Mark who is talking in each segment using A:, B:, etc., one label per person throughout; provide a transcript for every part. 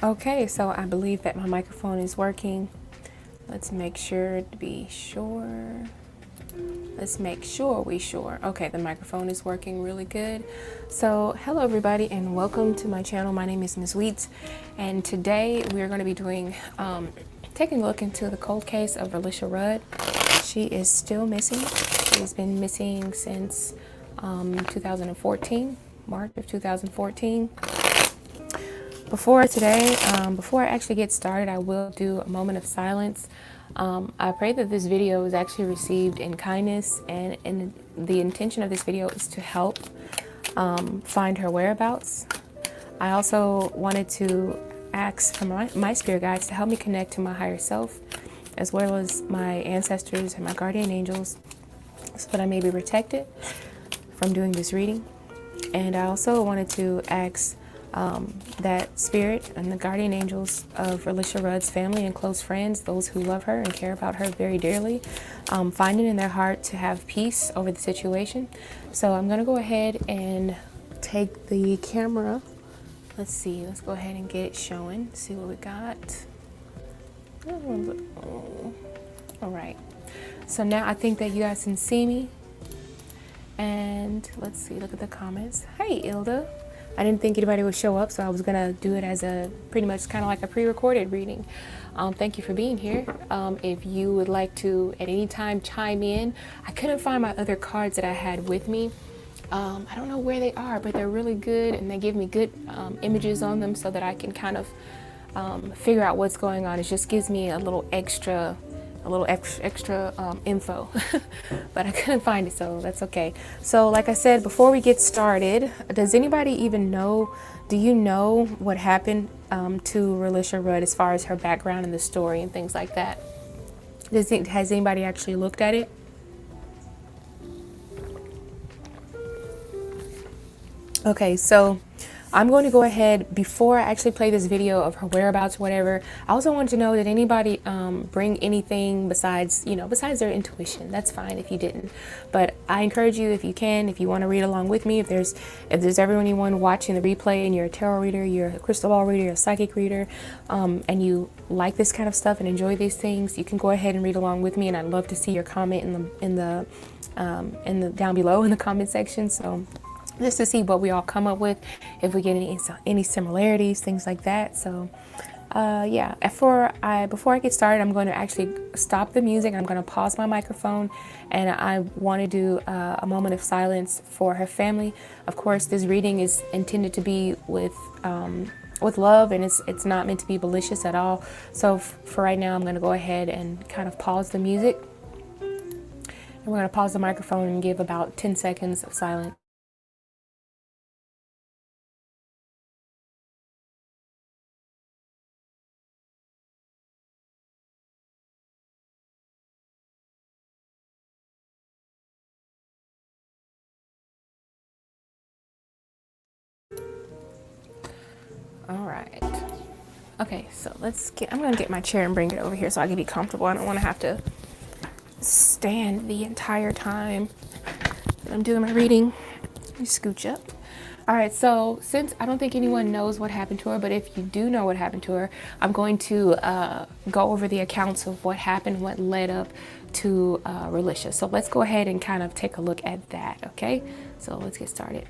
A: Okay, so I believe that my microphone is working. Let's make sure to be sure. Let's make sure we sure. Okay, the microphone is working really good. So hello everybody and welcome to my channel. My name is Ms. Wheats and today we're going to be doing taking a look into the cold case of Relisha Rudd. She is still missing. She's been missing since 2014, March of 2014. Before I actually get started, I will do a moment of silence. I pray that this video is actually received in kindness, and the intention of this video is to help find her whereabouts. I also wanted to ask for my spirit guides to help me connect to my higher self, as well as my ancestors and my guardian angels, so that I may be protected from doing this reading. And I also wanted to ask that spirit and the guardian angels of Relisha Rudd's family and close friends, those who love her and care about her very dearly, find it in their heart to have peace over the situation. So I'm going to go ahead and take the camera. Let's see, let's go ahead and get it showing, see what we got. Oh. All right, so now I think that you guys can see me. And let's see, look at the comments. Hey, Ilda. I didn't think anybody would show up, so I was gonna do it as a pretty much kind of like a pre-recorded reading. Thank you for being here. If you would like to at any time chime in, I couldn't find my other cards that I had with me. I don't know where they are, but they're really good and they give me good images on them so that I can kind of figure out what's going on. It just gives me a little extra info, but I couldn't find it, so that's okay. So like I said, before we get started, does anybody even know, do you know what happened to Relisha Rudd as far as her background and the story and things like that? Has anybody actually looked at it? Okay, so I'm going to go ahead, before I actually play this video of her whereabouts, whatever, I also want to know, did anybody bring anything besides, besides their intuition? That's fine if you didn't. But I encourage you, if you can, if you want to read along with me, if there's anyone watching the replay and you're a tarot reader, you're a crystal ball reader, you're a psychic reader, and you like this kind of stuff and enjoy these things, you can go ahead and read along with me. And I'd love to see your comment in the down below in the comment section. So just to see what we all come up with, if we get any similarities, things like that. So yeah, before I get started, I'm going to actually stop the music. I'm going to pause my microphone, and I want to do a moment of silence for her family. Of course, this reading is intended to be with love, and it's not meant to be malicious at all. So for right now, I'm going to go ahead and kind of pause the music, and we're going to pause the microphone and give about 10 seconds of silence. All right. Okay, so I'm gonna get my chair and bring it over here so I can be comfortable. I don't want to have to stand the entire time that I'm doing my reading. Let me scooch up. All right, so since I don't think anyone knows what happened to her, but if you do know what happened to her, I'm going to go over the accounts of what happened, what led up to Relisha. So let's go ahead and kind of take a look at that, okay? So let's get started.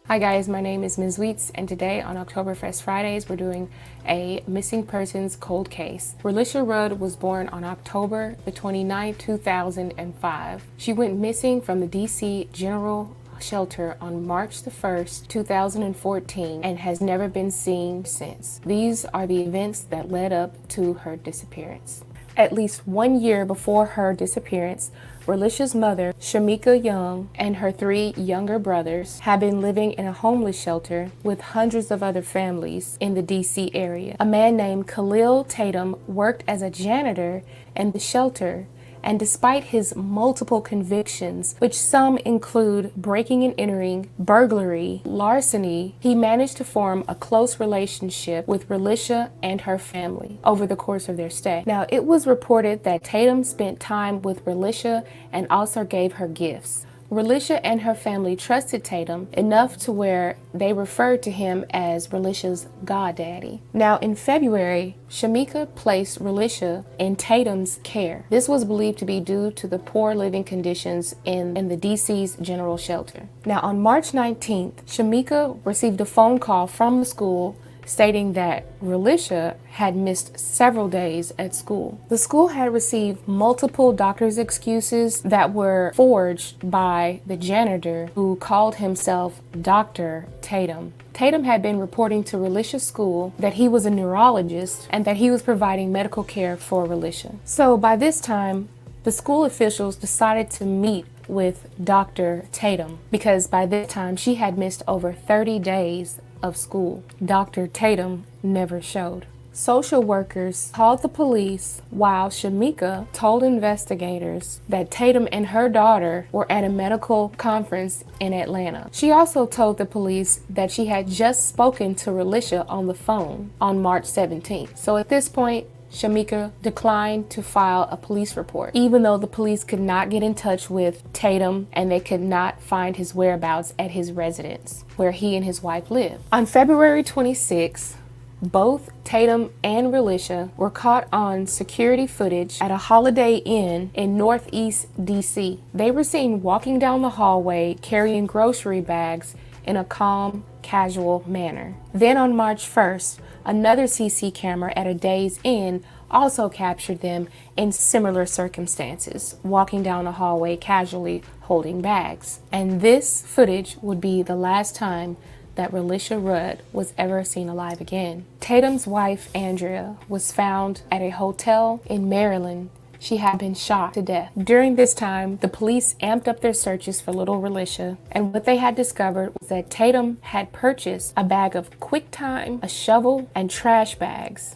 A: Hi guys, my name is Ms. Weets, and today on Oktoberfest Fridays, we're doing a missing persons cold case. Relisha Rudd was born on October the 29th, 2005. She went missing from the DC General Shelter on March the 1st, 2014, and has never been seen since. These are the events that led up to her disappearance. At least 1 year before her disappearance, Relisha's mother, Shamika Young, and her 3 younger brothers had been living in a homeless shelter with hundreds of other families in the DC area. A man named Khalil Tatum worked as a janitor in the shelter, and despite his multiple convictions, which some include breaking and entering, burglary, larceny, he managed to form a close relationship with Relisha and her family over the course of their stay. Now, it was reported that Tatum spent time with Relisha and also gave her gifts. Relisha and her family trusted Tatum enough to where they referred to him as Relisha's goddaddy. Now, in February, Shamika placed Relisha in Tatum's care. This was believed to be due to the poor living conditions in the DC's General Shelter. Now, on March 19th, Shamika received a phone call from the school stating that Relisha had missed several days at school. The school had received multiple doctor's excuses that were forged by the janitor, who called himself Dr. Tatum. Tatum had been reporting to Relisha's school that he was a neurologist and that he was providing medical care for Relisha. So by this time, the school officials decided to meet with Dr. Tatum because by this time she had missed over 30 days of school. Dr. Tatum never showed. Social workers called the police while Shamika told investigators that Tatum and her daughter were at a medical conference in Atlanta. She also told the police that she had just spoken to Relisha on the phone on March 17th. So at this point, Shamika declined to file a police report, even though the police could not get in touch with Tatum and they could not find his whereabouts at his residence where he and his wife lived. On February 26th, both Tatum and Relisha were caught on security footage at a Holiday Inn in Northeast DC. They were seen walking down the hallway carrying grocery bags in a calm, casual manner. Then on March 1st, another CC camera at a Days Inn also captured them in similar circumstances, walking down the hallway casually holding bags. And this footage would be the last time that Relisha Rudd was ever seen alive again. Tatum's wife, Andrea, was found at a hotel in Maryland. She had been shot to death. During this time, the police amped up their searches for little Relisha, and what they had discovered was that Tatum had purchased a bag of QuickTime, a shovel, and trash bags.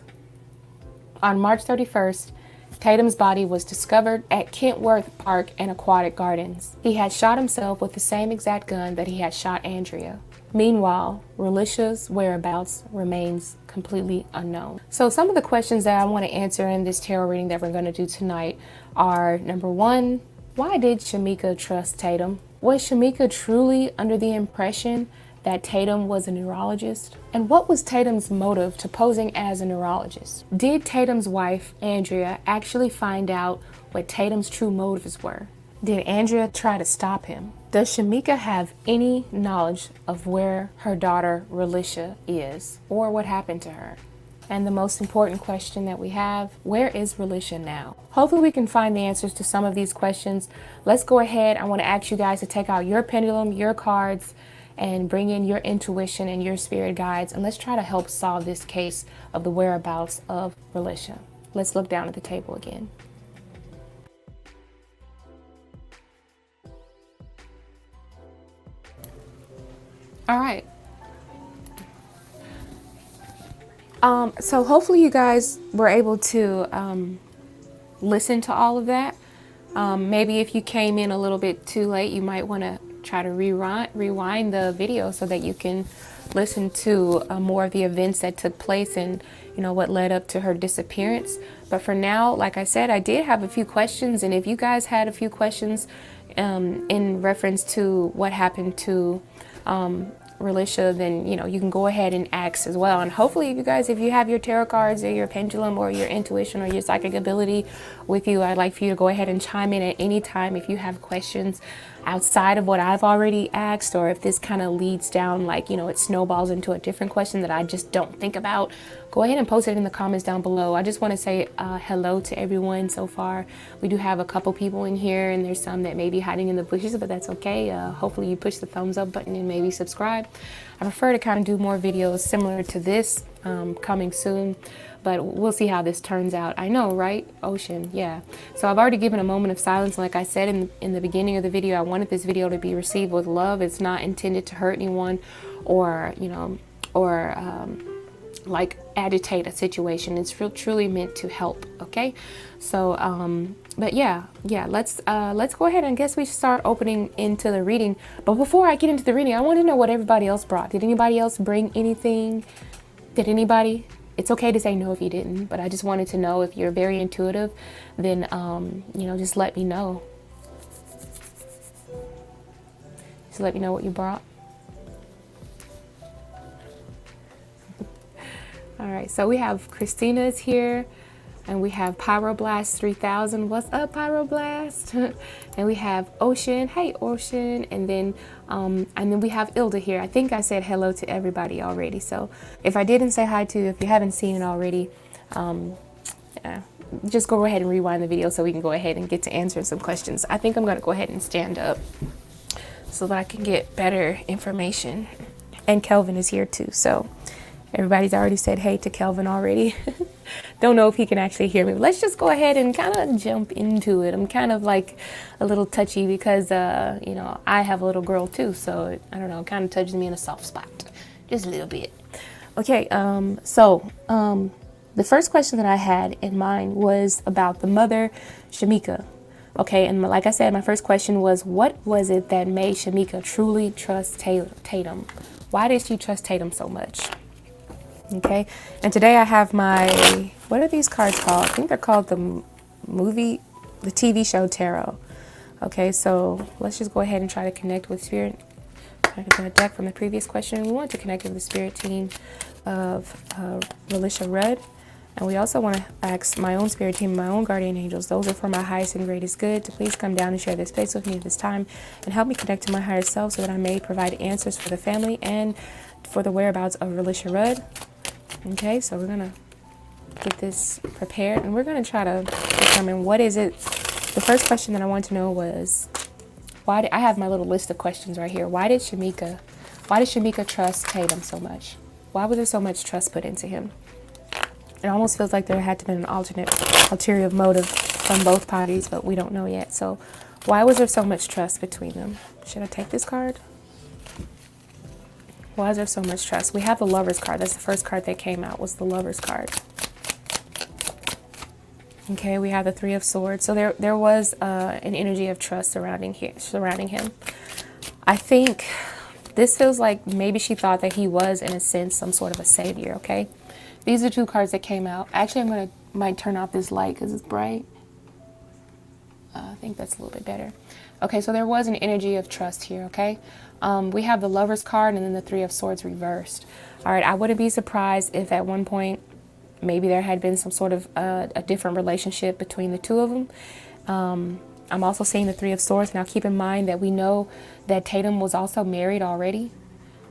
A: On March 31st, Tatum's body was discovered at Kentworth Park and Aquatic Gardens. He had shot himself with the same exact gun that he had shot Andrea. Meanwhile, Relisha's whereabouts remains completely unknown. So some of the questions that I want to answer in this tarot reading that we're going to do tonight are, number one, why did Shamika trust Tatum? Was Shamika truly under the impression that Tatum was a neurologist? And what was Tatum's motive to posing as a neurologist? Did Tatum's wife, Andrea, actually find out what Tatum's true motives were? Did Andrea try to stop him? Does Shamika have any knowledge of where her daughter Relisha is or what happened to her? And the most important question that we have, where is Relisha now? Hopefully we can find the answers to some of these questions. Let's go ahead. I want to ask you guys to take out your pendulum, your cards, and bring in your intuition and your spirit guides. And let's try to help solve this case of the whereabouts of Relisha. Let's look down at the table again. All right. So hopefully you guys were able to listen to all of that. Maybe if you came in a little bit too late, you might want to try to rewind the video so that you can listen to more of the events that took place and, you know, what led up to her disappearance. But for now, like I said, I did have a few questions, and if you guys had a few questions in reference to what happened to Relisha, then, you know, you can go ahead and ask as well. And hopefully you guys, if you have your tarot cards or your pendulum or your intuition or your psychic ability with you, I'd like for you to go ahead and chime in at any time if you have questions outside of what I've already asked, or if this kind of leads down, like, you know, it snowballs into a different question that I just don't think about. Go ahead and post it in the comments down below. I just want to say hello to everyone so far. We do have a couple people in here, and there's some that may be hiding in the bushes, but that's okay. Hopefully you push the thumbs up button and maybe subscribe. I prefer to kind of do more videos similar to this coming soon, but we'll see how this turns out. I know, right? Ocean, yeah. So I've already given a moment of silence. Like I said in the beginning of the video, I wanted this video to be received with love. It's not intended to hurt anyone or, you know, or like agitate a situation. It's truly meant to help. Okay, so but yeah, let's go ahead and guess we should start opening into the reading. But before I get into the reading, I want to know what everybody else brought. Did anybody else bring anything? Did anybody? It's okay to say no if you didn't, but I just wanted to know. If you're very intuitive, then you know, just let me know. Just let me know what you brought. All right, so we have Christina's here, and we have Pyroblast 3000. What's up, Pyroblast? And we have Ocean. Hey, Ocean. And then we have Ilda here. I think I said hello to everybody already. So if I didn't say hi to you, if you haven't seen it already, just go ahead and rewind the video so we can go ahead and get to answering some questions. I think I'm going to go ahead and stand up so that I can get better information. And Kelvin is here too, so everybody's already said hey to Kelvin already. don't know if he can actually hear me. Let's just go ahead and kind of jump into it. I'm kind of like a little touchy because, you know, I have a little girl too. So I don't know, it kind of touches me in a soft spot, just a little bit. Okay, the first question that I had in mind was about the mother, Shamika. Okay, and like I said, my first question was, what was it that made Shamika truly trust Tatum? Why did she trust Tatum so much? Okay, and today I have my, what are these cards called? I think they're called the TV show Tarot. Okay, so let's just go ahead and try to connect with Spirit. I got a deck from the previous question. We want to connect with the Spirit team of Relisha Rudd. And we also want to ask my own Spirit team, my own guardian angels. Those are for my highest and greatest good, to please come down and share this space with me at this time and help me connect to my higher self so that I may provide answers for the family and for the whereabouts of Relisha Rudd. Okay, so we're going to get this prepared and we're going to try to determine what is it. The first question that I want to know was, why did I have my little list of questions right here. Why did Shamika trust Tatum so much? Why was there so much trust put into him? It almost feels like there had to be an ulterior motive from both parties, but we don't know yet. So why was there so much trust between them? Should I take this card? Why is there so much trust? We have the Lover's card. That's the first card that came out, was the Lover's card. Okay, we have the Three of Swords. So there was an energy of trust surrounding him. I think this feels like maybe she thought that he was, in a sense, some sort of a savior, okay? These are two cards that came out. Actually, might turn off this light because it's bright. I think that's a little bit better. Okay, so there was an energy of trust here, okay? We have the Lover's card and then the Three of Swords reversed. All right, I wouldn't be surprised if at one point maybe there had been some sort of a different relationship between the two of them. I'm also seeing the Three of Swords. Now, keep in mind that we know that Tatum was also married already,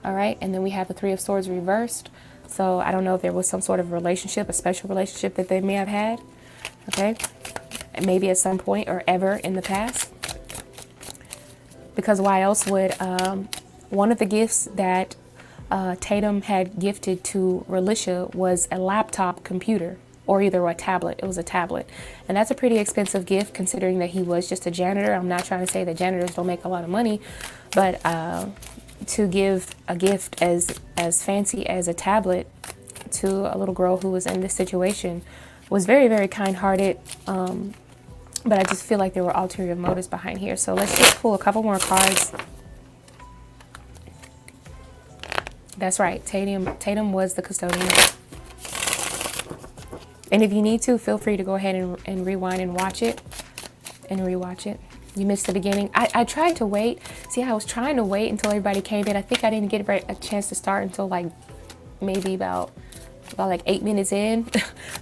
A: all right? And then we have the Three of Swords reversed. So I don't know if there was some sort of relationship, a special relationship that they may have had, okay? Maybe at some point or ever in the past. Because why else would one of the gifts that Tatum had gifted to Relisha was a laptop computer, or either a tablet. It was a tablet. And that's a pretty expensive gift considering that he was just a janitor. I'm not trying to say that janitors don't make a lot of money, but to give a gift as fancy as a tablet to a little girl who was in this situation was very, very kind-hearted. But I just feel like there were ulterior motives behind here. So let's just pull a couple more cards. That's right. Tatum was the custodian. And if you need to, feel free to go ahead and rewind and watch it. And rewatch it. You missed the beginning. I tried to wait. See, I was trying to wait until everybody came in. I think I didn't get a chance to start until like maybe about like 8 minutes in.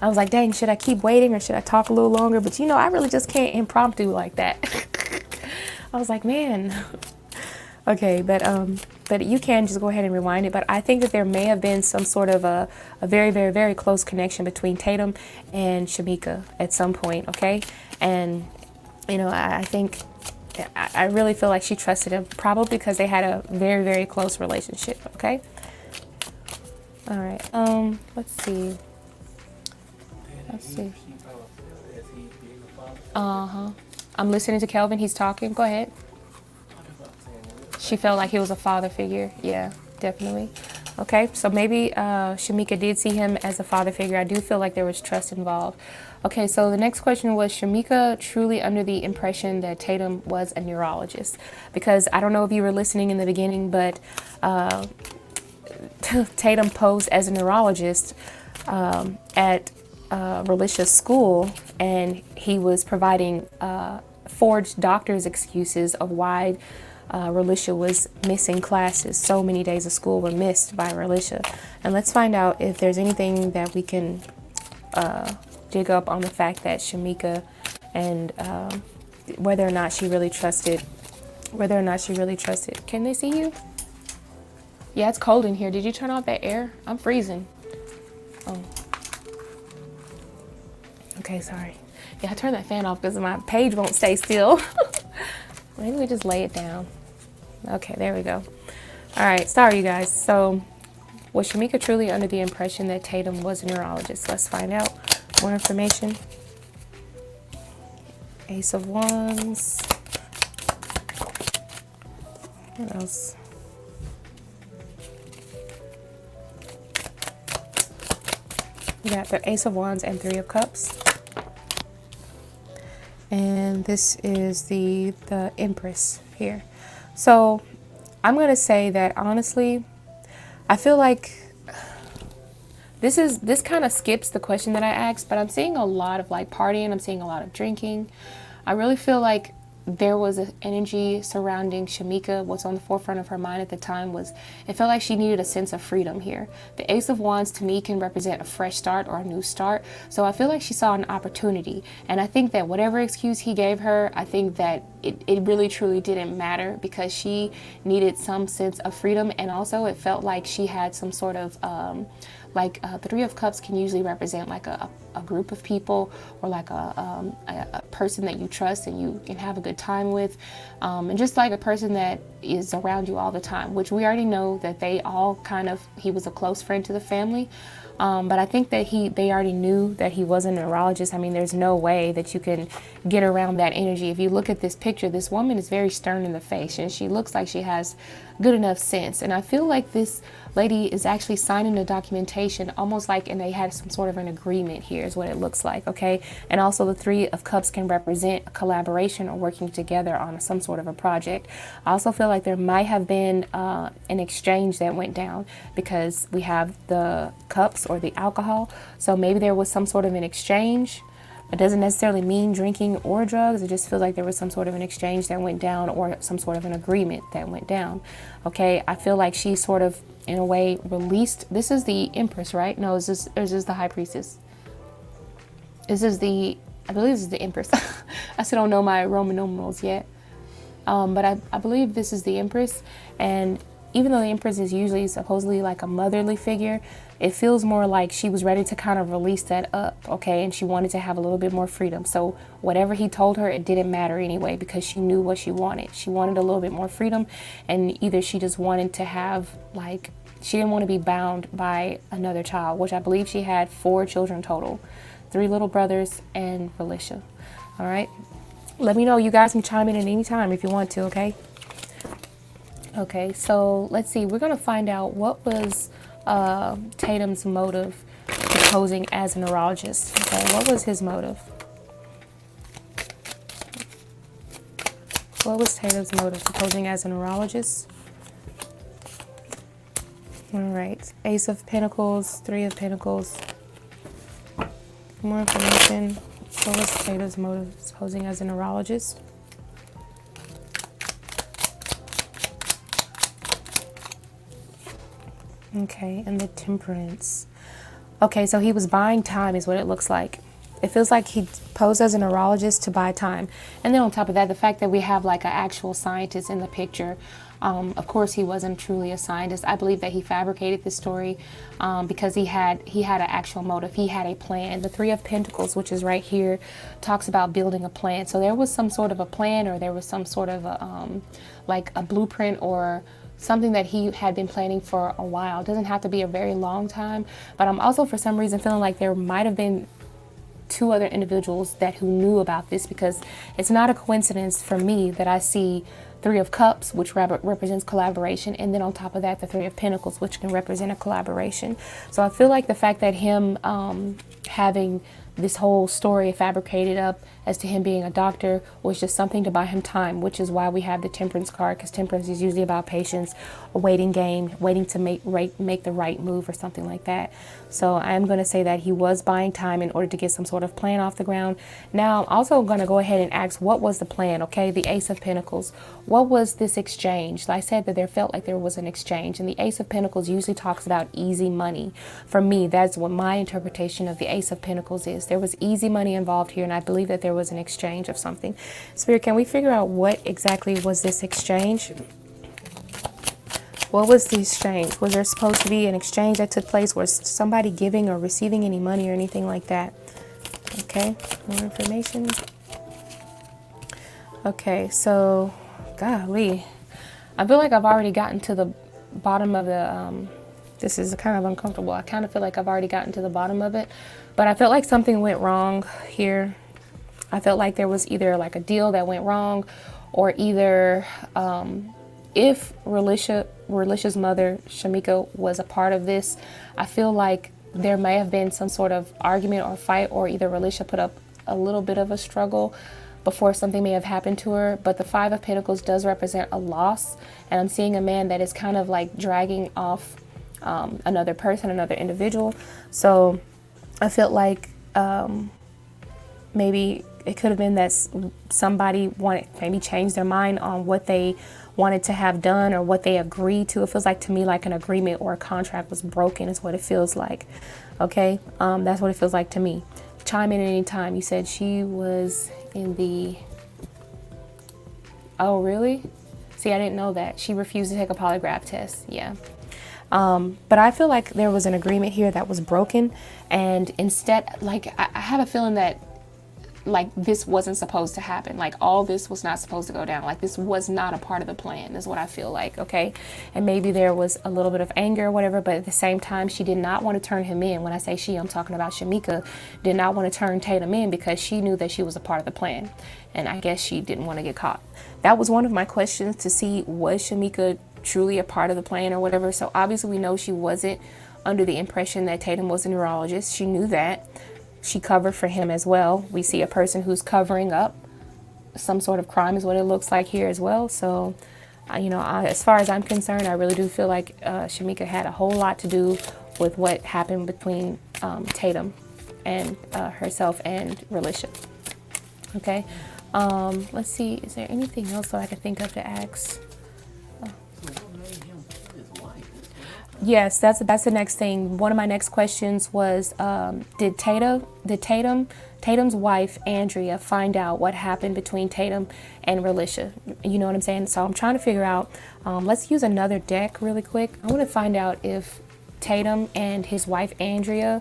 A: I was like, dang, should I keep waiting or should I talk a little longer? But you know, I really just can't impromptu like that. I was like, man. Okay, but you can just go ahead and rewind it. But I think that there may have been some sort of a very, very, very close connection between Tatum and Shamika at some point, okay? And, you know, I think, I really feel like she trusted him, probably because they had a very, very close relationship, okay? All right, let's see. I'm listening to Kelvin, he's talking, go ahead. She felt like he was a father figure. Yeah, definitely. Okay, so maybe Shamika did see him as a father figure. I do feel like there was trust involved. Okay, so the next question was, Shamika truly under the impression that Tatum was a neurologist? Because I don't know if you were listening in the beginning, but Tatum posed as a neurologist at Relisha's school, and he was providing forged doctor's excuses of why Relisha was missing classes. So many days of school were missed by Relisha. And let's find out if there's anything that we can dig up on the fact that Shamika and whether or not she really trusted. Can they see you? Yeah, it's cold in here. Did you turn off that air? I'm freezing. Oh. Okay, sorry. Yeah, I turned that fan off because my page won't stay still. Maybe we just lay it down. Okay, there we go. All right, sorry you guys. So was Shamika truly under the impression that Tatum was a neurologist? Let's find out. More information. Ace of Wands. What else? We got the Ace of Wands and Three of Cups. And this is the Empress here. So I'm going to say that honestly, I feel like this kind of skips the question that I asked, but I'm seeing a lot of like partying. I'm seeing a lot of drinking. I really feel like there was an energy surrounding Shamika. What's on the forefront of her mind at the time was it felt like she needed a sense of freedom here. The Ace of Wands to me can represent a fresh start or a new start. So I feel like she saw an opportunity. And I think that whatever excuse he gave her, I think that it really truly didn't matter because she needed some sense of freedom. And also it felt like she had some sort of the Three of Cups can usually represent like a group of people or like a person that you trust and you can have a good time with, and just like a person that is around you all the time, which we already know that they all he was a close friend to the family. But I think that they already knew that he wasn't a neurologist. I mean, there's no way that you can get around that energy. If you look at this picture, this woman is very stern in the face and she looks like she has good enough sense. And I feel like this lady is actually signing the documentation almost like, and they had some sort of an agreement here is what it looks like, okay? And also the Three of Cups can represent a collaboration or working together on some sort of a project. I also feel like there might have been an exchange that went down because we have the cups or the alcohol. So maybe there was some sort of an exchange. It doesn't necessarily mean drinking or drugs. It just feels like there was some sort of an exchange that went down or some sort of an agreement that went down. Okay, I feel like she sort of, in a way, released. This is the Empress, right? No, is this the High Priestess? I believe this is the Empress. I still don't know my Roman numerals yet. But I believe this is the Empress. And even though the Empress is usually supposedly like a motherly figure, it feels more like she was ready to kind of release that up, okay? And she wanted to have a little bit more freedom. So whatever he told her, it didn't matter anyway because she knew what she wanted. She wanted a little bit more freedom, and either she just wanted to have, like, she didn't want to be bound by another child, which I believe she had 4 children total, 3 little brothers and Relisha, all right? Let me know. You guys can chime in at any time if you want to, okay? Okay, so let's see. We're going to find out what was Tatum's motive for posing as a neurologist. Okay, what was his motive? What was Tatum's motive for posing as a neurologist? All right, Ace of Pentacles, Three of Pentacles. More information. What was Tatum's motive for posing as a neurologist? Okay, and the Temperance. Okay, so he was buying time is what it looks like. It feels like he posed as a neurologist to buy time. And then on top of that, the fact that we have like an actual scientist in the picture. Of course, he wasn't truly a scientist. I believe that he fabricated this story because he had an actual motive. He had a plan. The Three of Pentacles, which is right here, talks about building a plan. So there was some sort of a plan, or there was some sort of like a blueprint or something that he had been planning for a while. It doesn't have to be a very long time, but I'm also for some reason feeling like there might have been 2 other individuals who knew about this, because it's not a coincidence for me that I see Three of Cups, which represents collaboration, and then on top of that, the Three of Pentacles, which can represent a collaboration. So I feel like the fact that him having this whole story fabricated up as to him being a doctor was just something to buy him time, which is why we have the Temperance card, because Temperance is usually about patience, a waiting game, waiting to make the right move or something like that. So I am going to say that he was buying time in order to get some sort of plan off the ground. Now I'm also going to go ahead and ask, what was the plan? Okay, the Ace of Pentacles. What was this exchange? I said that there felt like there was an exchange, and the Ace of Pentacles usually talks about easy money. For me, that's what my interpretation of the Ace of Pentacles is. There was easy money involved here, and I believe that there was an exchange of something. Spirit, can we figure out what exactly was this exchange? What was the exchange? Was there supposed to be an exchange that took place? Was somebody giving or receiving any money or anything like that? Okay, more information. Okay, so, golly, I feel like I've already gotten to the bottom of the This is kind of uncomfortable. I kind of feel like I've already gotten to the bottom of it, but I felt like something went wrong here. I felt like there was either like a deal that went wrong, or either if Relisha's mother, Shamika, was a part of this, I feel like there may have been some sort of argument or fight, or either Relisha put up a little bit of a struggle before something may have happened to her. But the Five of Pentacles does represent a loss, and I'm seeing a man that is kind of like dragging off another person, another individual. So I felt like maybe it could have been that somebody maybe changed their mind on what they wanted to have done or what they agreed to. It feels like to me like an agreement or a contract was broken is what it feels like. Okay, that's what it feels like to me. Chime in at any time. You said she was in the... Oh, really? See, I didn't know that. She refused to take a polygraph test. Yeah. But I feel like there was an agreement here that was broken, and instead, like, I have a feeling that like this wasn't supposed to happen. Like all this was not supposed to go down. Like this was not a part of the plan is what I feel like. Okay. And maybe there was a little bit of anger or whatever, but at the same time, she did not want to turn him in. When I say she, I'm talking about Shamika, did not want to turn Tatum in because she knew that she was a part of the plan. And I guess she didn't want to get caught. That was one of my questions, to see, was Shamika truly a part of the plan or whatever? So obviously we know she wasn't under the impression that Tatum was a neurologist. She knew that. She covered for him as well. We see a person who's covering up some sort of crime is what it looks like here as well. So, you know, as far as I'm concerned, I really do feel like Shamika had a whole lot to do with what happened between Tatum and herself and Relisha. Okay. Let's see. Is there anything else that I could think of to ask? Yes, that's the next thing. One of my next questions was, did Tatum's wife, Andrea, find out what happened between Tatum and Relisha? You know what I'm saying? So I'm trying to figure out, let's use another deck really quick. I want to find out if Tatum and his wife, Andrea,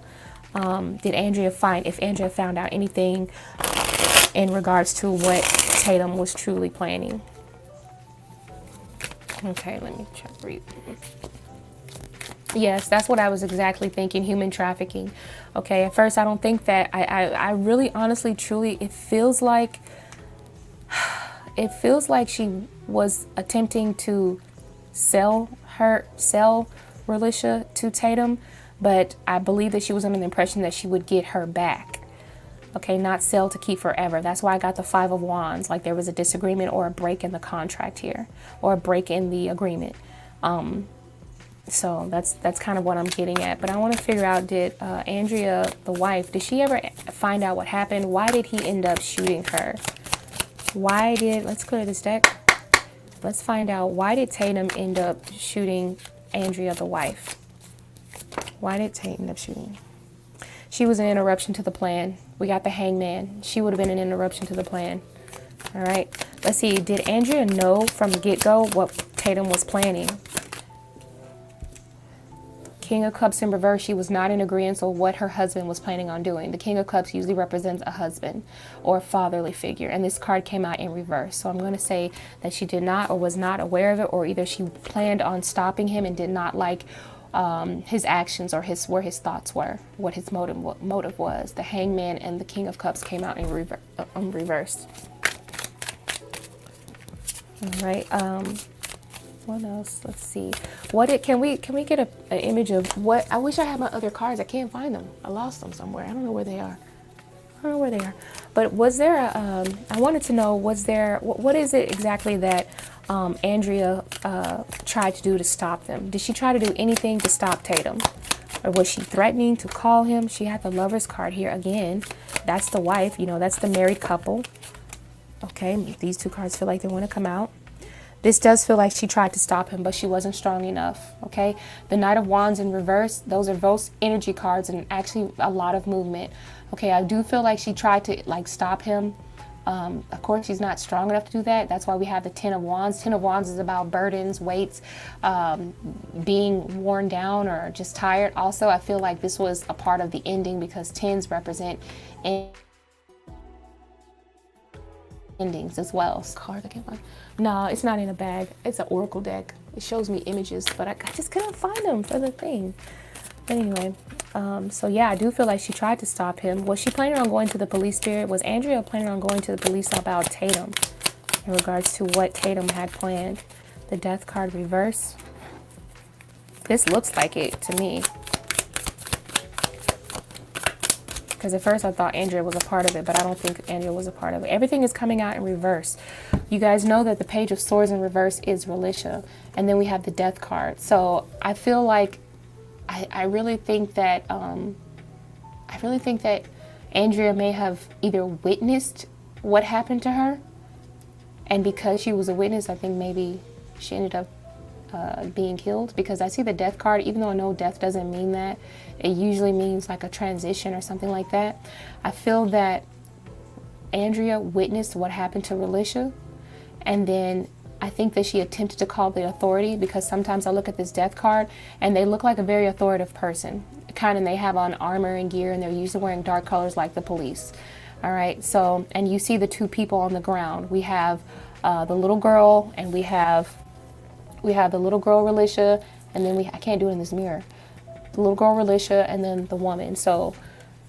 A: if Andrea found out anything in regards to what Tatum was truly planning. Okay, let me try to read. Yes, that's what I was exactly thinking, human trafficking. Okay, at first I don't think that, I really, honestly, truly, it feels like she was attempting to sell Relisha to Tatum, but I believe that she was under the impression that she would get her back. Okay, not sell to keep forever. That's why I got the Five of Wands, like there was a disagreement or a break in the contract here, or a break in the agreement. So that's kind of what I'm getting at. But I want to figure out, did Andrea, the wife, did she ever find out what happened? Why did he end up shooting her? Let's clear this deck. Let's find out, why did Tatum end up shooting Andrea, the wife? Why did Tatum end up shooting? She was an interruption to the plan. We got the Hangman. She would have been an interruption to the plan. All right. Let's see. Did Andrea know from the get-go what Tatum was planning? King of Cups in reverse, she was not in agreement with what her husband was planning on doing. The King of Cups usually represents a husband or a fatherly figure, and this card came out in reverse. So I'm going to say that she did not, or was not aware of it, or either she planned on stopping him and did not like his actions, or where his thoughts were, what his motive was. The Hangman and the King of Cups came out in reverse. All right. What else? Let's see. Can we get an image of what? I wish I had my other cards. I can't find them. I lost them somewhere. I don't know where they are. But was there I wanted to know, what is it exactly that Andrea tried to do to stop them? Did she try to do anything to stop Tatum? Or was she threatening to call him? She had the Lover's card here again. That's the wife, you know, that's the married couple. Okay, these two cards feel like they want to come out. This does feel like she tried to stop him, but she wasn't strong enough, okay? The Knight of Wands in reverse, those are both energy cards and actually a lot of movement. Okay, I do feel like she tried to, like, stop him. Of course, she's not strong enough to do that. That's why we have the Ten of Wands. Ten of Wands is about burdens, weights, being worn down or just tired. Also, I feel like this was a part of the ending because tens represent endings as well. Card, I can't find. No, it's not in a bag. It's an oracle deck. It shows me images, but I just couldn't find them for the thing. But anyway, so yeah, I do feel like she tried to stop him. Was she planning on going to the police, Spirit? Was Andrea planning on going to the police about Tatum in regards to what Tatum had planned? The death card reverse. This looks like it to me. Because at first I thought Andrea was a part of it, but I don't think Andrea was a part of it. Everything is coming out in reverse. You guys know that the Page of Swords in reverse is Relisha. And then we have the death card. So I feel like, I really think that Andrea may have either witnessed what happened to her. And because she was a witness, I think maybe she ended up being killed, because I see the death card. Even though I know death doesn't mean that, it usually means like a transition or something like that. I feel that Andrea witnessed what happened to Relisha, and then I think that she attempted to call the authority, because sometimes I look at this death card and they look like a very authoritative person, kind of, they have on armor and gear, and they're usually wearing dark colors like the police. All right, so, and you see the two people on the ground. We have the little girl, and we have the little girl Relisha, and then I can't do it in this mirror. The little girl Relisha, and then the woman. So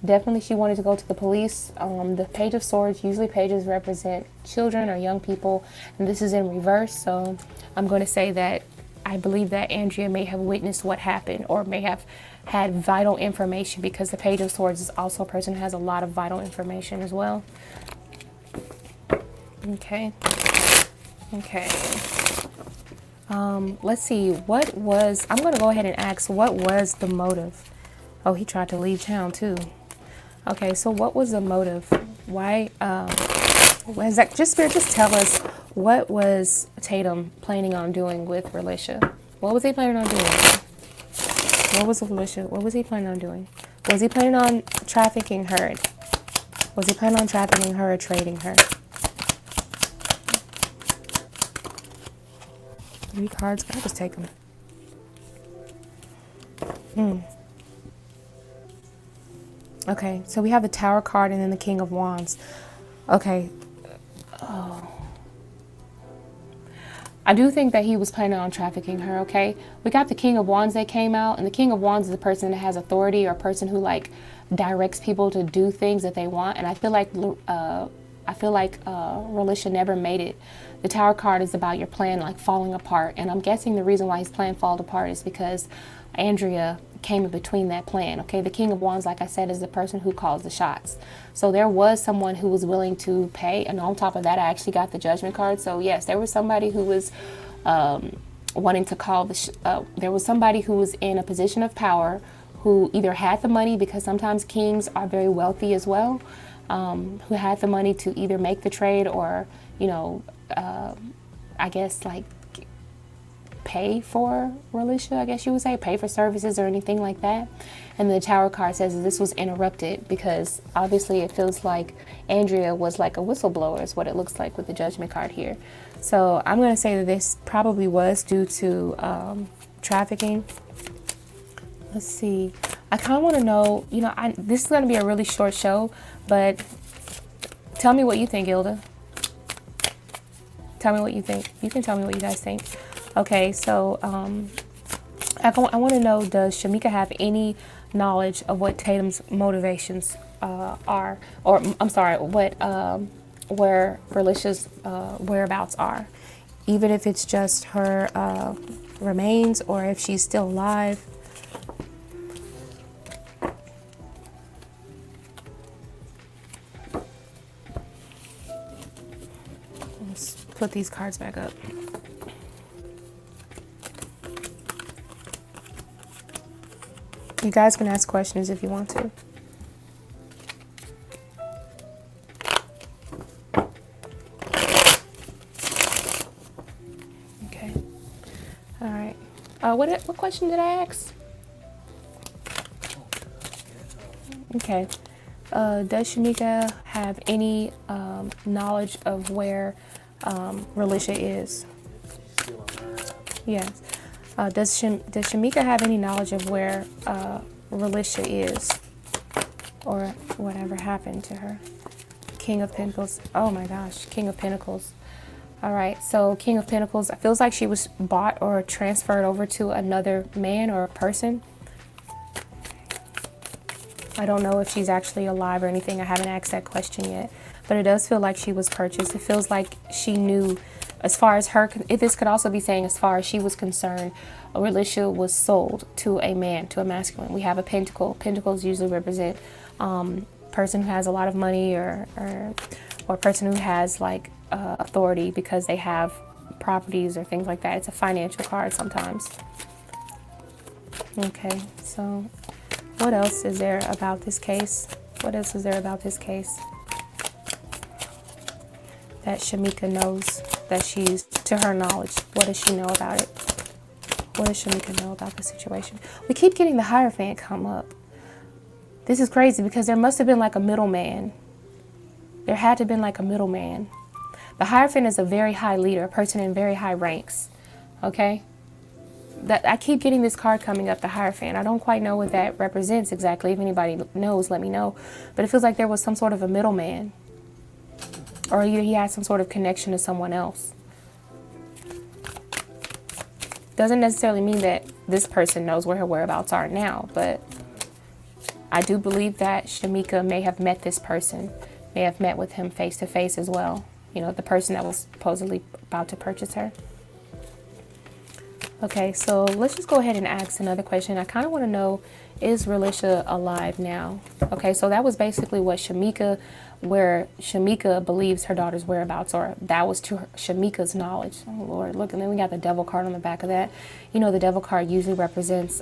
A: definitely she wanted to go to the police. The Page of Swords, usually pages represent children or young people, and this is in reverse. So I'm going to say that I believe that Andrea may have witnessed what happened, or may have had vital information, because the Page of Swords is also a person who has a lot of vital information as well. Okay. Let's see, I'm going to go ahead and ask, what was the motive? Oh, he tried to leave town too. Okay, so what was the motive? Why, was that, Spirit, just tell us, what was Tatum planning on doing with Relisha? What was he planning on doing? What was he planning on doing? Was he planning on trafficking her? Was he planning on trafficking her or trading her? 3 cards. I'll just take them. Okay, so we have the Tower card and then the King of Wands. Okay. Oh. I do think that he was planning on trafficking her, okay? We got the King of Wands that came out, and the King of Wands is a person that has authority, or a person who like directs people to do things that they want. And I feel like Relisha never made it. The Tower card is about your plan like falling apart, and I'm guessing the reason why his plan fell apart is because Andrea came in between that plan. Okay, the King of Wands, like I said, is the person who calls the shots. So there was someone who was willing to pay, and on top of that, I actually got the Judgment card. So yes, there was somebody who was wanting to call there was somebody who was in a position of power, who either had the money, because sometimes kings are very wealthy as well, who had the money to either make the trade, or, you know, I guess like pay for Relisha, I guess you would say, pay for services or anything like that. And the Tower card says that this was interrupted because obviously it feels like Andrea was like a whistleblower, is what it looks like with the Judgment card here. So I'm going to say that this probably was due to trafficking. Let's see. I kind of want to know, you know, this is going to be a really short show, but tell me what you think, Ilda. Tell me what you think. You can tell me what you guys think. Okay, so I want to know, does Shamika have any knowledge of what Tatum's motivations are, or I'm sorry, where Relisha's whereabouts are, even if it's just her remains or if she's still alive. Let's put these cards back up. You guys can ask questions if you want to. Okay. All right. What question did I ask? Okay. Does Shamika have any knowledge of where Relisha is? Yes. Does Shamika have any knowledge of where Relisha is, or whatever happened to her? King of Pentacles. Oh my gosh, King of Pentacles. All right, so King of Pentacles, it feels like she was bought or transferred over to another man or a person. I don't know if she's actually alive or anything. I haven't asked that question yet, but it does feel like she was purchased. It feels like she knew, as far as her, if this could also be saying as far as she was concerned, Relisha was sold to a man, to a masculine. We have a pentacle. Pentacles usually represent person who has a lot of money or person who has like authority because they have properties or things like that. It's a financial card sometimes. Okay, so what else is there about this case? What else is there about this case that Shamika knows, that she's, to her knowledge? What does she know about it? What does Shamika know about the situation? We keep getting the Hierophant come up. This is crazy because there must have been like a middleman. There had to have been like a middleman. The Hierophant is a very high leader, a person in very high ranks. Okay? That I keep getting this card coming up, the Hierophant. I don't quite know what that represents exactly. If anybody knows, let me know. But it feels like there was some sort of a middleman, or either he had some sort of connection to someone else. Doesn't necessarily mean that this person knows where her whereabouts are now, but I do believe that Shamika may have met this person, may have met with him face to face as well. You know, the person that was supposedly about to purchase her. Okay, so let's just go ahead and ask another question. I kind of want to know, is Relisha alive now? Okay, so that was basically what where Shamika believes her daughter's whereabouts, or that was to Shamika's knowledge. Oh Lord, look, and then we got the devil card on the back of that. You know, the devil card usually represents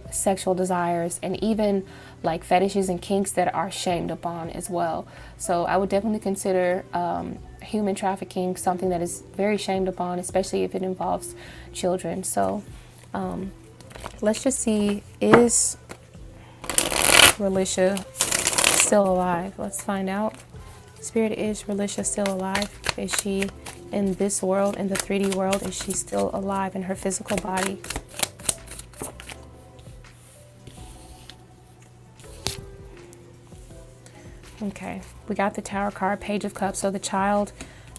A: sexual desires and even like fetishes and kinks that are shamed upon as well. So I would definitely consider human trafficking something that is very shamed upon, especially if it involves children. So let's just see, is Relisha still alive? Let's find out. Spirit, is Relisha still alive? Is she in this world, in the 3D world? Is she still alive in her physical body? Okay, we got the Tower card, Page of Cups. So the child,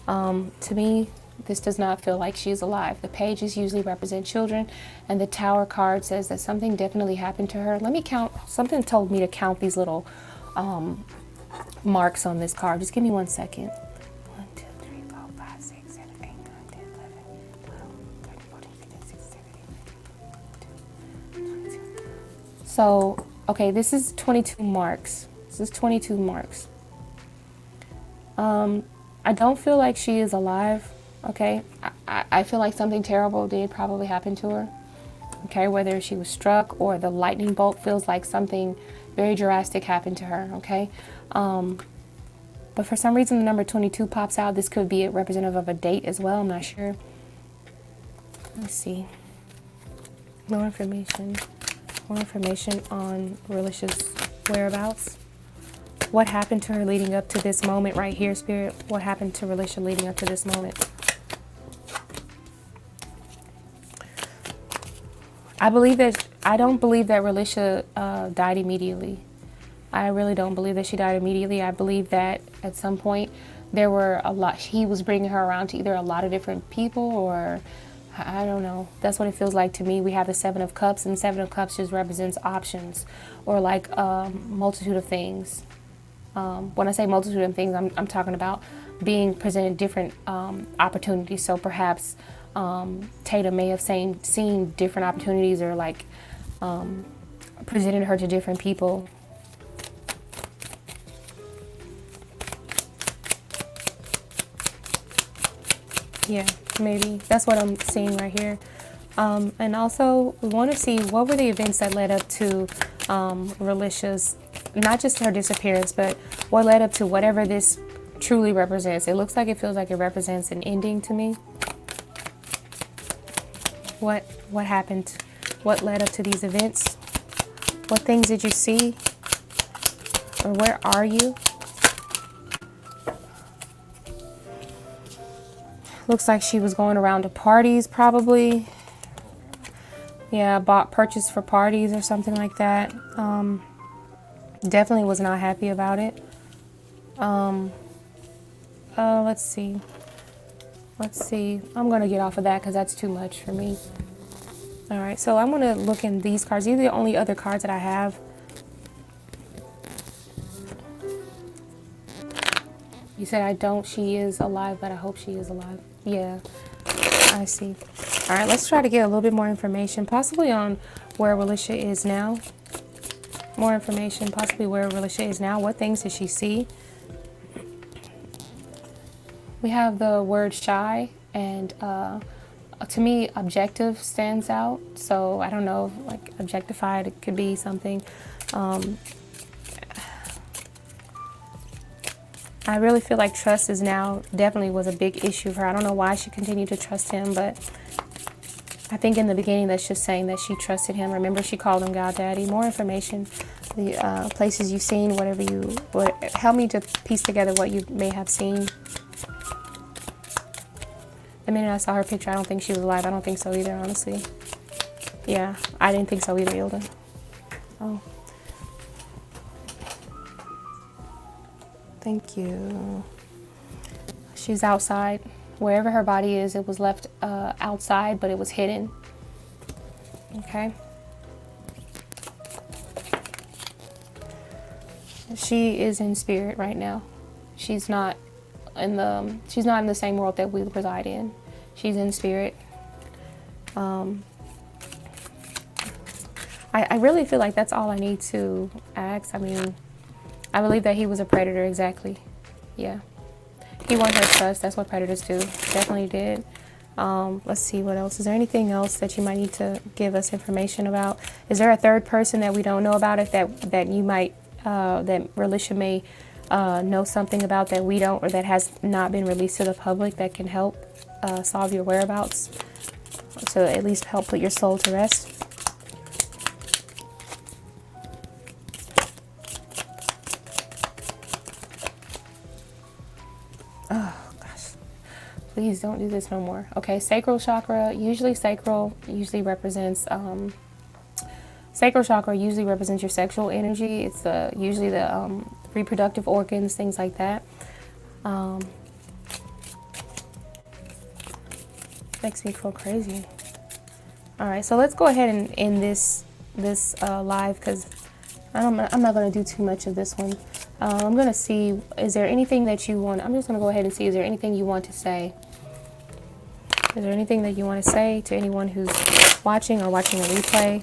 A: to me, this does not feel like she's alive. The pages usually represent children, and the Tower card says that something definitely happened to her. Let me count. Something told me to count these little marks on this card. Just give me 1 second. 1, 2, 3, 4, 5, 6, 7, 8, 9, 10, 11, 12, 13, 14, 15, 16, 17, 18, 22. So, okay, this is 22 marks. This is 22 marks. I don't feel like she is alive. Okay, I feel like something terrible did probably happen to her. Okay, whether she was struck or the lightning bolt, feels like something very drastic happened to her. Okay, but for some reason the number 22 pops out. This could be a representative of a date as well. I'm not sure. Let's see. More information on Relisha's whereabouts. What happened to her leading up to this moment right here, Spirit? What happened to Relisha leading up to this moment? I don't believe that Relisha died immediately. I really don't believe that she died immediately. I believe that at some point there were he was bringing her around to either a lot of different people, or I don't know. That's what it feels like to me. We have the 7 of Cups, and 7 of Cups just represents options, or like a multitude of things. When I say multitude of things, I'm talking about being presented different opportunities. So perhaps Tatum may have seen different opportunities, or like presented her to different people. Yeah, maybe. That's what I'm seeing right here. And also, we want to see what were the events that led up to Relisha's, not just her disappearance, but what led up to whatever this truly represents. It looks like it feels like it represents an ending to me. What happened? What led up to these events? What things did you see? Or where are you? Looks like she was going around to parties, probably. Yeah, purchased for parties or something like that. Definitely was not happy about it. Let's see. Let's see. I'm going to get off of that because that's too much for me. All right, so I'm going to look in these cards. These are the only other cards that I have. You said I don't. She is alive, but I hope she is alive. Yeah, I see. All right, let's try to get a little bit more information, possibly on where Relisha is now. More information, possibly where Relisha is now. What things does she see? We have the word shy, and to me, objective stands out. So I don't know, like objectified, it could be something. I really feel like trust is now definitely was a big issue for her. I don't know why she continued to trust him, but I think in the beginning that's just saying that she trusted him. Remember, she called him God Daddy. More information, the places you've seen, whatever you would help me to piece together what you may have seen. The minute I saw her picture, I don't think she was alive. I don't think so either, honestly. Yeah, I didn't think so either, Hilda. Oh. Thank you. She's outside. Wherever her body is, it was left outside, but it was hidden. Okay. She is in spirit right now. She's not in the same world that we reside in. She's in spirit. I really feel like that's all I need to ask. I mean, I believe that he was a predator, exactly. Yeah. He won her trust. That's what predators do. Definitely did. Let's see what else. Is there anything else that you might need to give us information about? Is there a third person that we don't know about it that you might, that Relisha may know something about that we don't, or that has not been released to the public that can help solve your whereabouts? So at least help put your soul to rest. Oh, gosh. Please don't do this no more. Okay, sacral chakra. Sacral usually represents your sexual energy. It's usually the reproductive organs, things like that. Makes me feel crazy. All right, so let's go ahead and end this live, because I'm not going to do too much of this one. I'm going to see, is there anything that you want? I'm just going to go ahead and see, is there anything you want to say? Is there anything that you want to say to anyone who's watching or watching a replay?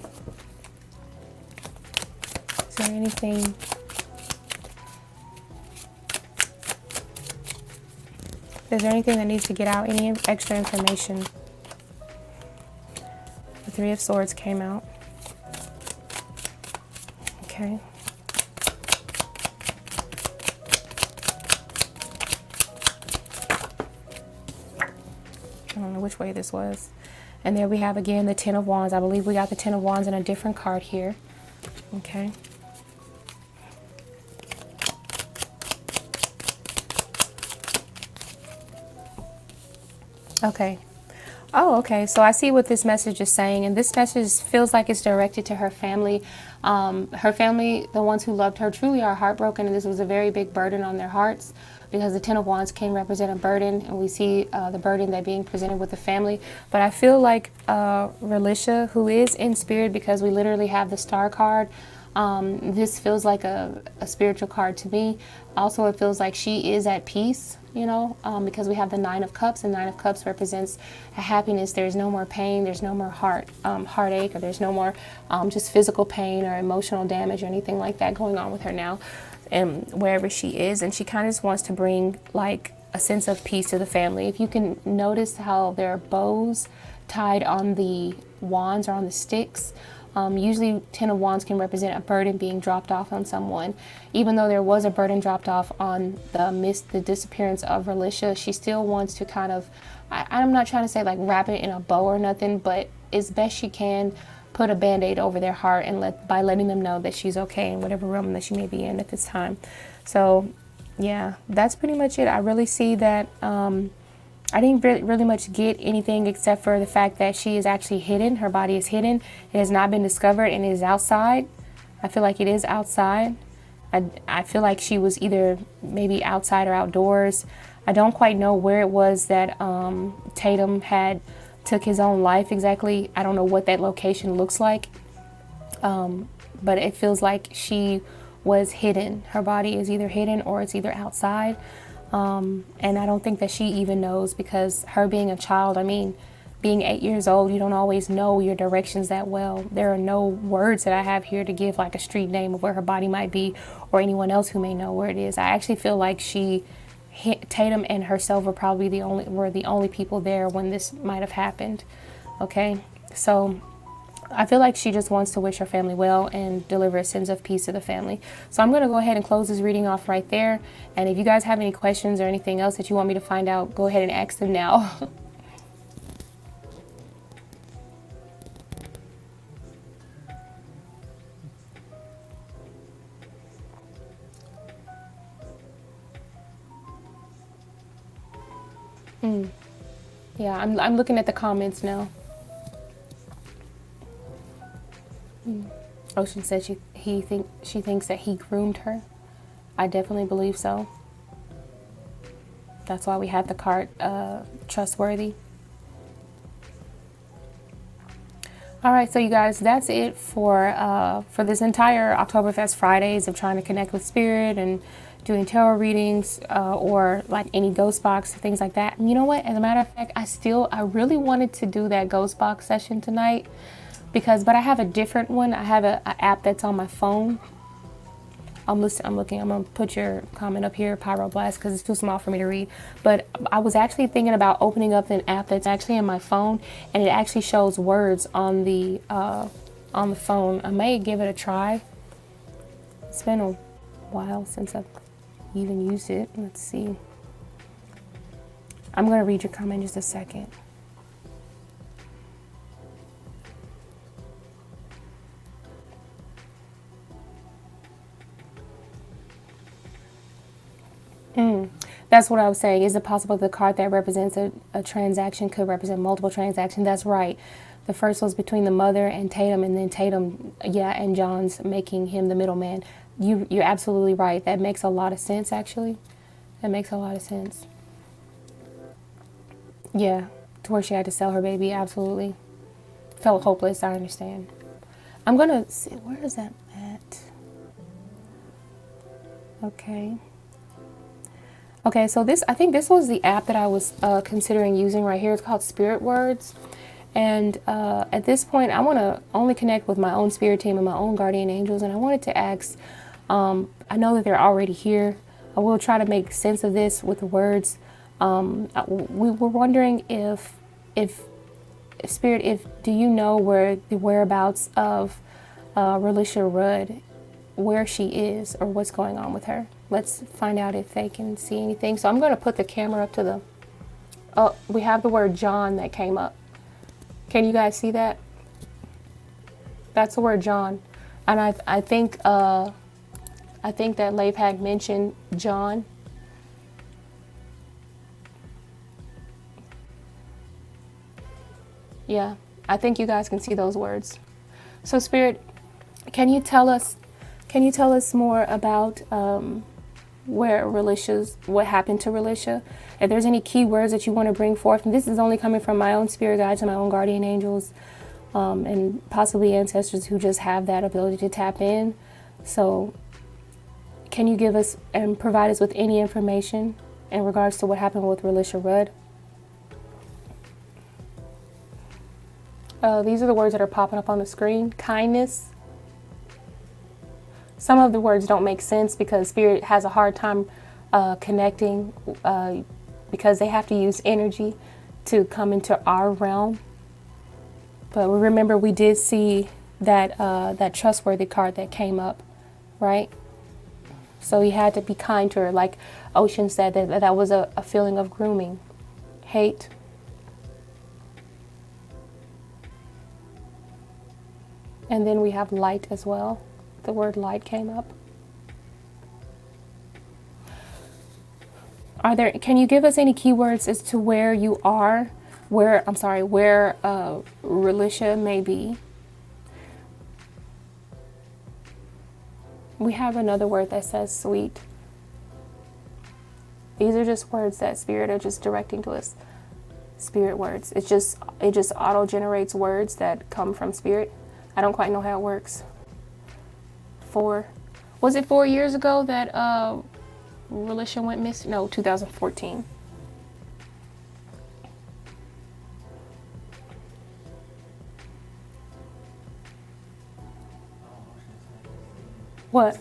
A: Is there anything? Is there anything that needs to get out? Any extra information? The Three of Swords came out. Okay. I don't know which way this was. And there we have again the Ten of Wands. I believe we got the Ten of Wands in a different card here. Okay. Okay. Oh, okay. So I see what this message is saying, and this message feels like it's directed to her family. Her family, the ones who loved her, truly are heartbroken, and this was a very big burden on their hearts, because the Ten of Wands can represent a burden, and we see the burden that being presented with the family. But I feel like Relisha, who is in spirit, because we literally have the Star card, this feels like a spiritual card to me. Also, it feels like she is at peace, you know, because we have the Nine of Cups, and Nine of Cups represents a happiness. There's no more pain, there's no more heartache, or there's no more just physical pain or emotional damage or anything like that going on with her now, and wherever she is. And she kind of just wants to bring like a sense of peace to the family. If you can notice how there are bows tied on the wands or on the sticks, usually Ten of Wands can represent a burden being dropped off on someone. Even though there was a burden dropped off on the disappearance of Relisha, she still wants to kind of, I'm not trying to say like wrap it in a bow or nothing, but as best she can, put a band-aid over their heart, and by letting them know that she's okay in whatever realm that she may be in at this time. So yeah, that's pretty much it. I really see that I didn't really much get anything except for the fact that she is actually hidden. Her body is hidden. It has not been discovered, and it is outside. I feel like it is outside. I feel like she was either maybe outside or outdoors. I don't quite know where it was that Tatum had took his own life exactly. I don't know what that location looks like, but it feels like she was hidden. Her body is either hidden or it's either outside. And I don't think that she even knows, because her being a child, I mean, being 8 years old, you don't always know your directions that well. There are no words that I have here to give like a street name of where her body might be, or anyone else who may know where it is. I actually feel like Tatum and herself were probably the only people there when this might have happened. Okay, so I feel like she just wants to wish her family well and deliver a sense of peace to the family. So I'm going to go ahead and close this reading off right there. And if you guys have any questions or anything else that you want me to find out, go ahead and ask them now. Yeah, I'm looking at the comments now. Ocean said she thinks that he groomed her. I definitely believe so. That's why we have the card trustworthy. All right, so you guys, that's it for this entire Oktoberfest Fridays of trying to connect with spirit and doing tarot readings or like any ghost box, things like that. And you know what? As a matter of fact, I really wanted to do that ghost box session tonight, but I have a different one. I have an app that's on my phone. I'm looking. I'm gonna put your comment up here, Pyroblast, because it's too small for me to read. But I was actually thinking about opening up an app that's actually in my phone, and it actually shows words on the phone. I may give it a try. It's been a while since I've even used it. Let's see. I'm gonna read your comment in just a second. That's what I was saying. Is it possible the card that represents a transaction could represent multiple transactions? That's right. The first was between the mother and Tatum, and then Tatum, and John's making him the middleman. You're absolutely right. That makes a lot of sense, actually. That makes a lot of sense. Yeah, to where she had to sell her baby, absolutely. Felt hopeless, I understand. I'm going to see, where is that at? Okay. Okay, so I think this was the app that I was considering using right here. It's called Spirit Words. And at this point, I want to only connect with my own spirit team and my own guardian angels. And I wanted to ask, I know that they're already here. I will try to make sense of this with the words. We were wondering if Spirit, do you know where the whereabouts of Relisha Rudd, where she is or what's going on with her? Let's find out if they can see anything. So I'm going to put the camera up to the, oh, we have the word John that came up. Can you guys see that? That's the word John. And I think that Leif had mentioned John. Yeah, I think you guys can see those words. So Spirit, can you tell us more about what happened to Relisha? If there's any key words that you want to bring forth, and this is only coming from my own spirit guides and my own guardian angels, and possibly ancestors who just have that ability to tap in. So can you give us and provide us with any information in regards to what happened with Relisha Rudd? These are the words that are popping up on the screen. Kindness. Some of the words don't make sense because Spirit has a hard time connecting because they have to use energy to come into our realm. But remember, we did see that trustworthy card that came up, right? So he had to be kind to her. Like Ocean said, that was a feeling of grooming, hate. And then we have light as well. The word light came up. Can you give us any keywords as to where you are? Where Relisha may be? We have another word that says sweet. These are just words that Spirit are just directing to us. Spirit words. It just auto generates words that come from Spirit. I don't quite know how it works. Was it 4 years ago that Relisha went missing? No, 2014. What?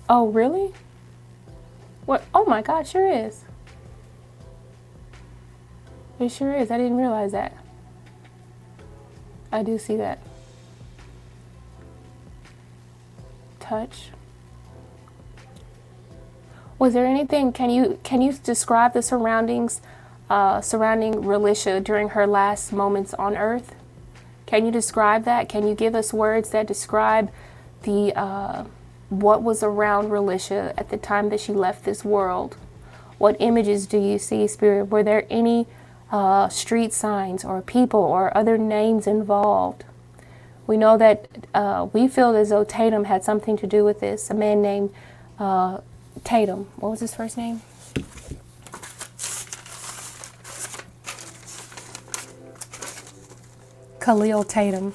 A: Oh, really? What? Oh my God, sure is. It sure is. I didn't realize that. I do see that. Touch. Was there anything, can you describe the surroundings surrounding Relisha during her last moments on earth? Can you describe that? Can you give us words that describe the what was around Relisha at the time that she left this world? What images do you see, Spirit? Were there any street signs or people or other names involved? We know that we feel as though Tatum had something to do with this. A man named Tatum. What was his first name? Khalil Tatum.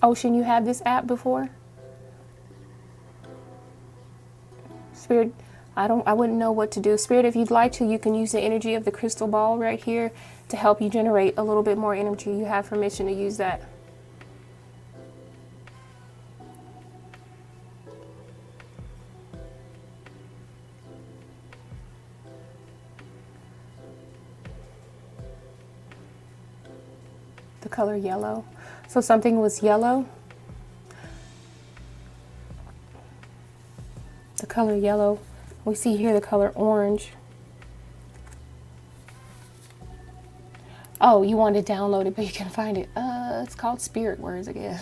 A: Ocean, you had this app before? Spirit, I wouldn't know what to do. Spirit, if you'd like to, you can use the energy of the crystal ball right here to help you generate a little bit more energy. You have permission to use that. The color yellow. So something was yellow. The color yellow. We see here the color orange. Oh, you wanted to download it, but you can find it. It's called Spirit Words again.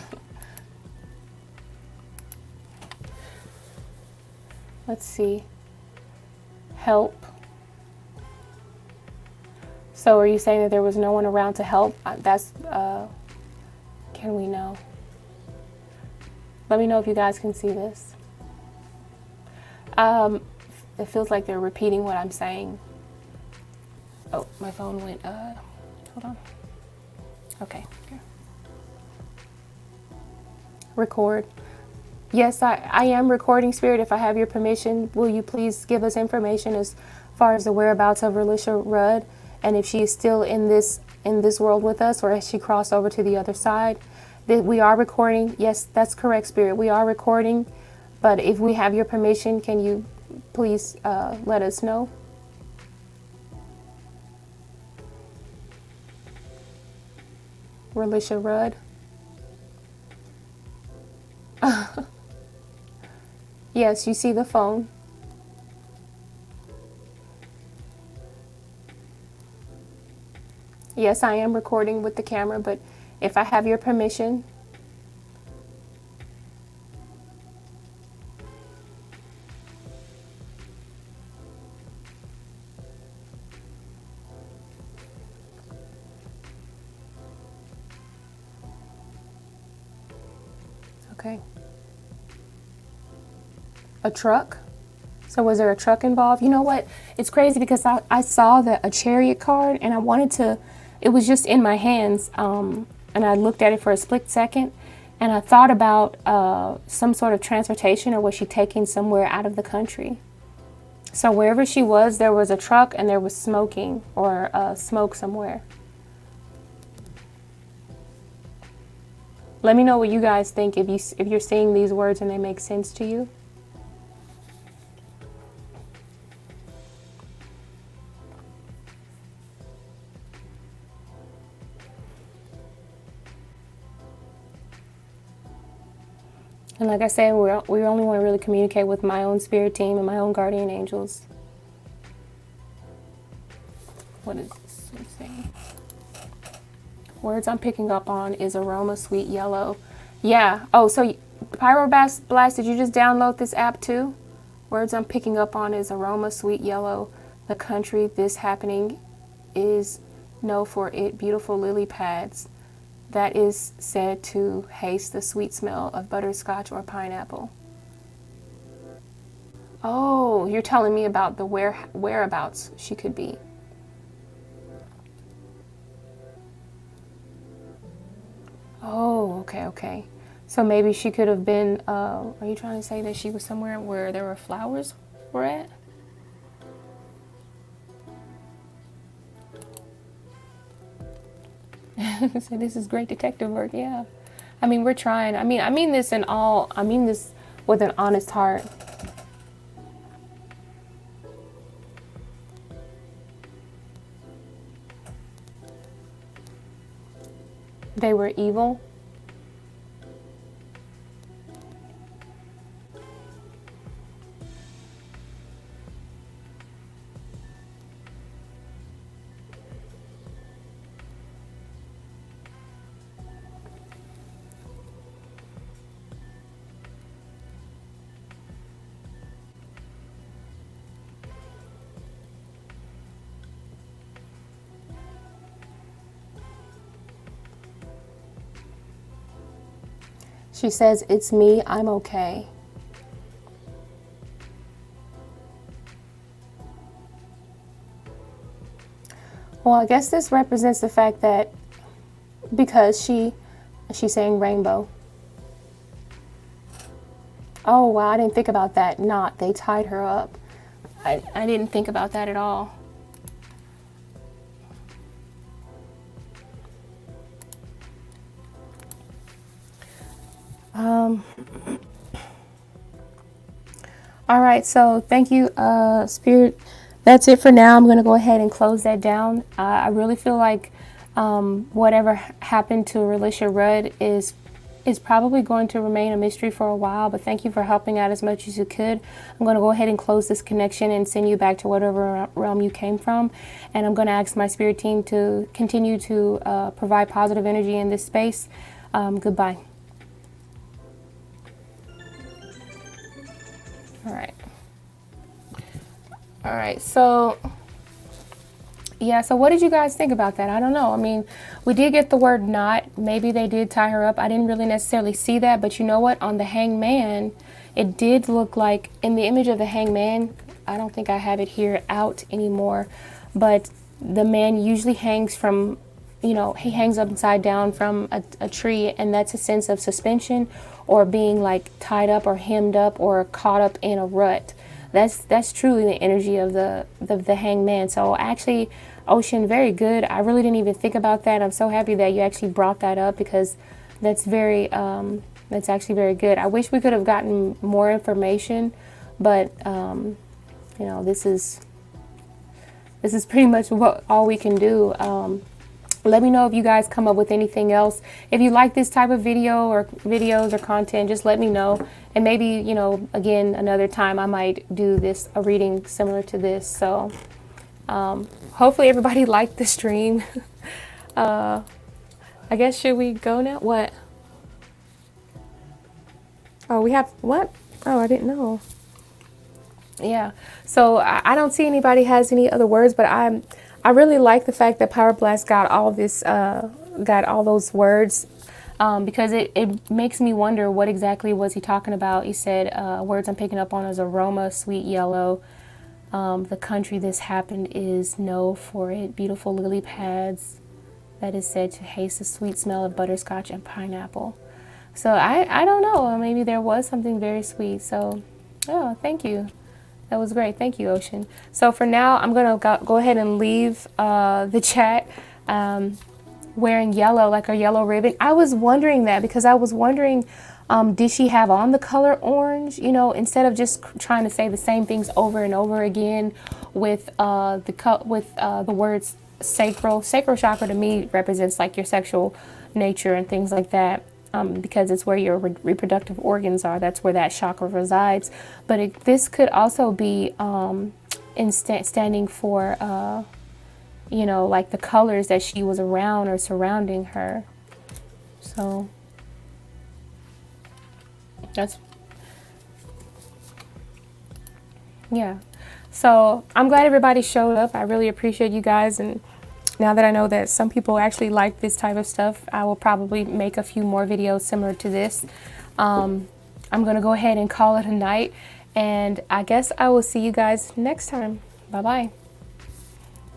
A: Let's see. Help. So are you saying that there was no one around to help? Can we know? Let me know if you guys can see this. It feels like they're repeating what I'm saying. Oh, my phone went, hold on. Okay, here. Record. Yes, I am recording, Spirit. If I have your permission, will you please give us information as far as the whereabouts of Relisha Rudd, and if she is still in this world with us, or has she crossed over to the other side? We are recording. Yes, that's correct, Spirit. We are recording, but if we have your permission, can you please let us know? Relisha Rudd. Yes, you see the phone. Yes, I am recording with the camera, but if I have your permission. Okay. A truck? So was there a truck involved? You know what? It's crazy because I saw a chariot card and I wanted to, it was just in my hands, and I looked at it for a split second, and I thought about some sort of transportation, or was she taking somewhere out of the country? So wherever she was, there was a truck and there was smoking, or smoke somewhere. Let me know what you guys think if you're seeing these words and they make sense to you. And like I said, we only want to really communicate with my own spirit team and my own guardian angels. What is this one saying? Words I'm picking up on is aroma, sweet yellow. Yeah. Oh, so Pyroblast, did you just download this app too? Words I'm picking up on is aroma, sweet yellow. The country this happening is know for it beautiful lily pads that is said to haste the sweet smell of butterscotch or pineapple. Oh, you're telling me about the whereabouts she could be. Oh, okay, okay. So maybe she could have been, are you trying to say that she was somewhere where there were flowers were at? So this is great detective work, yeah. I mean, we're trying. I mean this with an honest heart. They were evil. She says, "It's me, I'm okay." Well, I guess this represents the fact that because she's saying rainbow. Oh, wow, I didn't think about that. Not, they tied her up. I didn't think about that at all. All right, so thank you, Spirit. That's it for now. I'm going to go ahead and close that down. I really feel like whatever happened to Relisha Rudd is probably going to remain a mystery for a while, but thank you for helping out as much as you could. I'm going to go ahead and close this connection and send you back to whatever realm you came from, and I'm going to ask my spirit team to continue to provide positive energy in this space. Goodbye. All right, so yeah, so what did you guys think about that? I don't know. I mean, we did get the word not. Maybe they did tie her up. I didn't really necessarily see that, but you know what? On the hangman, it did look like, in the image of the hangman, I don't think I have it here out anymore, but the man usually hangs from, you know, he hangs upside down from a tree, and that's a sense of suspension or being like tied up or hemmed up or caught up in a rut. That's truly the energy of the hangman. So actually, Ocean, very good. I really didn't even think about that. I'm so happy that you actually brought that up, because that's that's actually very good. I wish we could have gotten more information, but you know, this is pretty much all we can do. Let me know if you guys come up with anything else. If you like this type of video or videos or content, just let me know. And maybe, you know, again, another time I might do a reading similar to this. So hopefully everybody liked the stream. I guess, should we go now? What? Oh, we have what? Oh, I didn't know. Yeah. So I don't see anybody has any other words, but I really like the fact that Power Blast got all those words, because it makes me wonder what exactly was he talking about. He said words I'm picking up on is aroma, sweet yellow. The country this happened is know for it beautiful lily pads that is said to haste the sweet smell of butterscotch and pineapple. So I don't know, maybe there was something very sweet. So oh, thank you. That was great. Thank you, Ocean. So for now, I'm going to go ahead and leave the chat wearing yellow, like a yellow ribbon. I was wondering that, because I was wondering, did she have on the color orange? You know, instead of just trying to say the same things over and over again with the words sacral. Sacral chakra to me represents like your sexual nature and things like that. Because it's where your reproductive organs are. That's where that chakra resides. But this could also be standing for, you know, like the colors that she was around or surrounding her. So that's, yeah. So I'm glad everybody showed up. I really appreciate you guys, and now that I know that some people actually like this type of stuff, I will probably make a few more videos similar to this. I'm going to go ahead and call it a night, and I guess I will see you guys next time. Bye-bye.